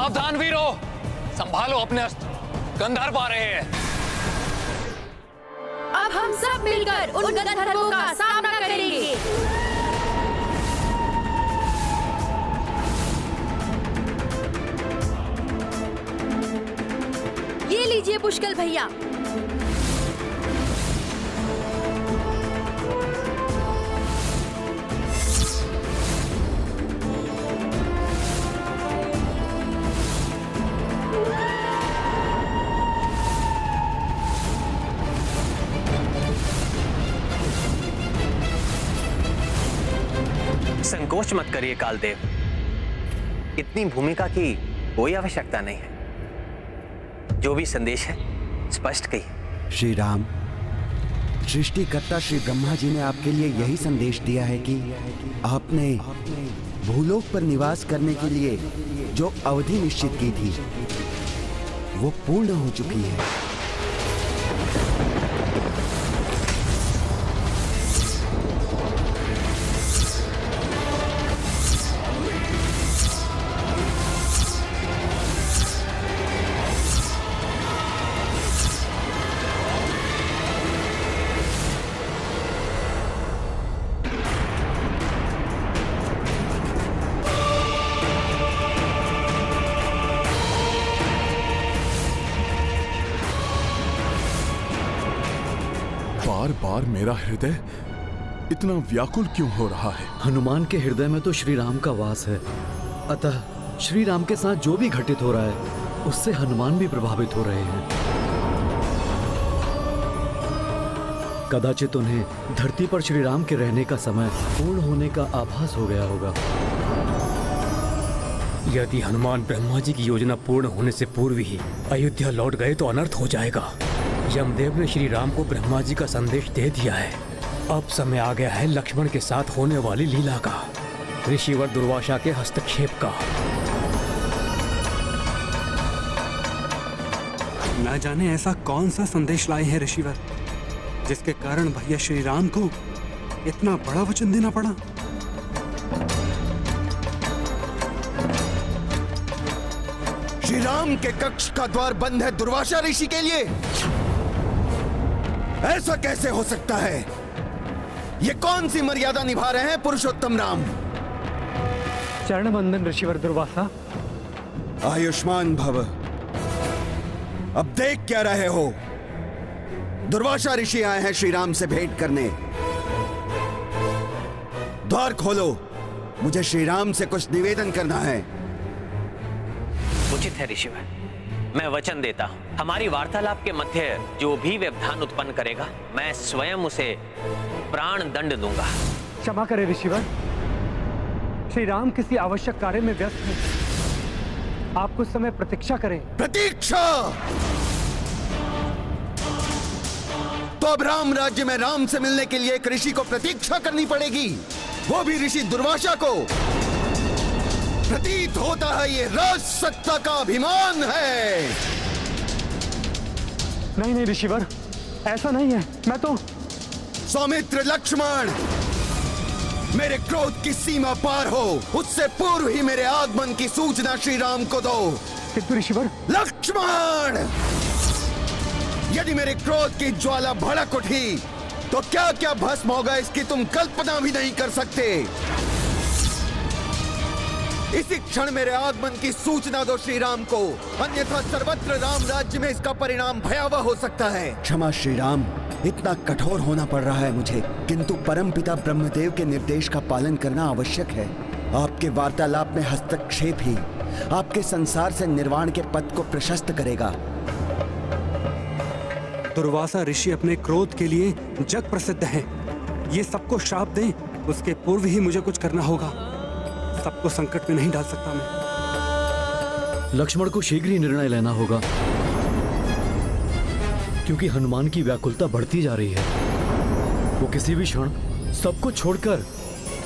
सावधान वीरो, संभालो अपने अस्त्र, गंधर्व आ रहे हैं। अब हम सब मिलकर उन गंधर्वों का सामना करेंगे। ये लीजिए पुष्कल भैया। संकोच मत करिए कालदेव, इतनी भूमिका की कोई आवश्यकता नहीं है। जो भी संदेश है स्पष्ट कहिए। श्री राम, सृष्टिकर्ता श्री ब्रह्मा जी ने आपके लिए यही संदेश दिया है कि आपने भूलोक पर निवास करने के लिए जो अवधि निश्चित की थी वो पूर्ण हो चुकी है। बार बार मेरा हृदय इतना व्याकुल क्यों हो रहा है? हनुमान के हृदय में तो श्री राम का वास है, अतः श्री राम के साथ जो भी घटित हो रहा है उससे हनुमान भी प्रभावित हो रहे हैं। कदाचित उन्हें धरती पर श्री राम के रहने का समय पूर्ण होने का आभास हो गया होगा। यदि हनुमान ब्रह्मा जी की योजना पूर्ण होने से पूर्व ही अयोध्या लौट गए तो अनर्थ हो जाएगा। यमदेव ने श्री राम को ब्रह्मा जी का संदेश दे दिया है। अब समय आ गया है लक्ष्मण के साथ होने वाली लीला का, ऋषिवर दुर्वासा के हस्तक्षेप का। न जाने ऐसा कौन सा संदेश लाए हैं ऋषिवर, जिसके कारण भैया श्री राम को इतना बड़ा वचन देना पड़ा। श्री राम के कक्ष का द्वार बंद है दुर्वासा ऋषि के लिए। ऐसा कैसे हो सकता है? ये कौन सी मर्यादा निभा रहे हैं पुरुषोत्तम राम? चरण बंदन ऋषिवर दुर्वासा। आयुष्मान भव। अब देख क्या रहे हो? दुर्वासा ऋषि आए हैं श्री राम से भेंट करने। द्वार खोलो, मुझे श्री राम से कुछ निवेदन करना है। उचित है ऋषिवर, मैं वचन देता हूं, हमारी वार्तालाप के मध्य जो भी व्यवधान उत्पन्न करेगा मैं स्वयं उसे प्राण दंड दूंगा। क्षमा करें ऋषिवर, श्री राम किसी आवश्यक कार्य में व्यस्त हैं। आप कुछ समय प्रतीक्षा करें। प्रतीक्षा? तो अब राम राज्य में राम से मिलने के लिए एक ऋषि को प्रतीक्षा करनी पड़ेगी, वो भी ऋषि दुर्वासा को। प्रतीत होता है ये राज सत्ता का अभिमान है। नहीं नहीं ऋषिवर, ऐसा नहीं है। मैं तो सौमित्र, लक्ष्मण, मेरे क्रोध की सीमा पार हो उससे पूर्व ही मेरे आगमन की सूचना श्री राम को दो। किंतु ऋषिवर। लक्ष्मण, यदि मेरे क्रोध की ज्वाला भड़क उठी तो क्या क्या भस्म होगा इसकी तुम कल्पना भी नहीं कर सकते। इसी क्षण मेरे आगमन की सूचना दो श्री राम को, अन्यथा सर्वत्र राम राज्य में इसका परिणाम भयावह हो सकता है। क्षमा श्री राम, इतना कठोर होना पड़ रहा है मुझे, किंतु परमपिता ब्रह्मदेव के निर्देश का पालन करना आवश्यक है। आपके वार्तालाप में हस्तक्षेप ही आपके संसार से निर्वाण के पथ को प्रशस्त करेगा। दुर्वासा ऋषि अपने क्रोध के लिए जग प्रसिद्ध हैं। ये सबको श्राप दें उसके पूर्व ही मुझे कुछ करना होगा। सबको संकट में नहीं डाल सकता मैं। लक्ष्मण को शीघ्र ही निर्णय लेना होगा, क्योंकि हनुमान की व्याकुलता बढ़ती जा रही है। वो किसी भी क्षण सबको छोड़कर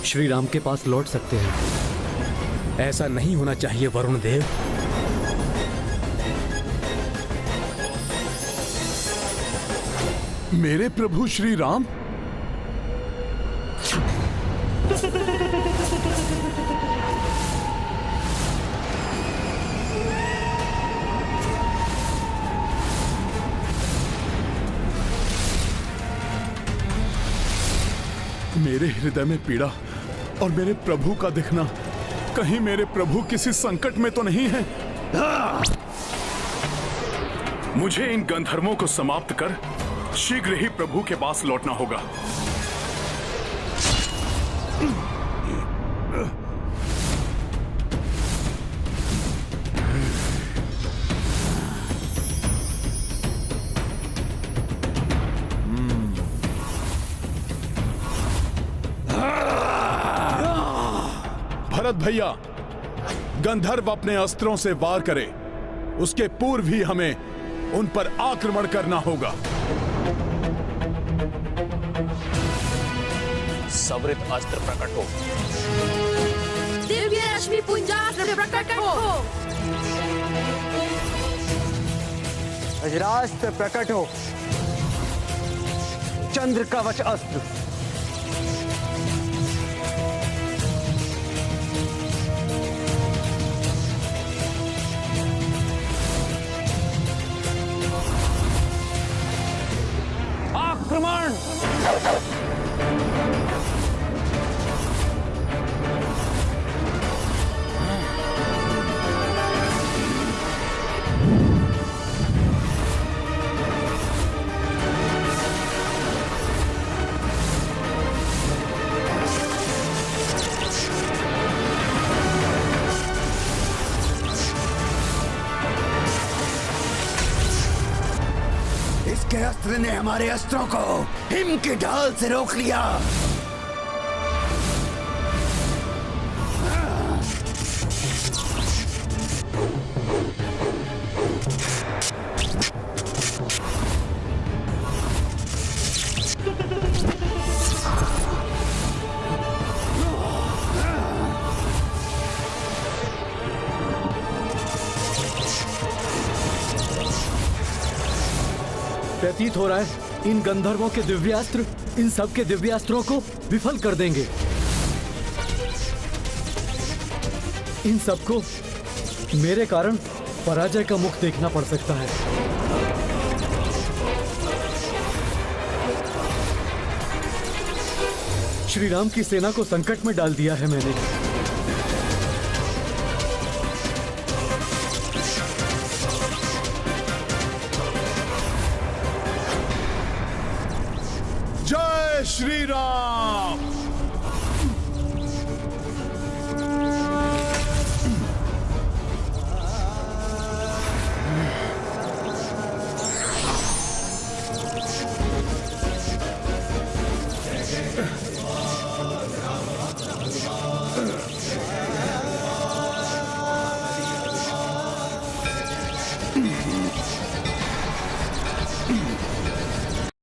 श्री राम के पास लौट सकते हैं। ऐसा नहीं होना चाहिए वरुण देव। मेरे प्रभु श्री राम, मेरे हृदय में पीड़ा और मेरे प्रभु का दिखना, कहीं मेरे प्रभु किसी संकट में तो नहीं है? मुझे इन गंधर्वों को समाप्त कर शीघ्र ही प्रभु के पास लौटना होगा। भरत भैया, गंधर्व अपने अस्त्रों से वार करे, उसके पूर्व ही हमें उन पर आक्रमण करना होगा। सवृत अस्त्र प्रकट हो। दिव्य रश्मि पुंजास्त्र प्रकट हो। वज्रास्त्र प्रकट हो। चंद्र कवच अस्त्र। आक्रमण! इसके अस्त्र ने हमारे अस्त्रों को हिम की ढाल से रोक लिया। प्रतीत हो रहा है इन गंधर्वों के दिव्यास्त्र इन सब के दिव्यास्त्रों को विफल कर देंगे। इन सबको मेरे कारण पराजय का मुख देखना पड़ सकता है। श्री राम की सेना को संकट में डाल दिया है मैंने। जय श्री राम।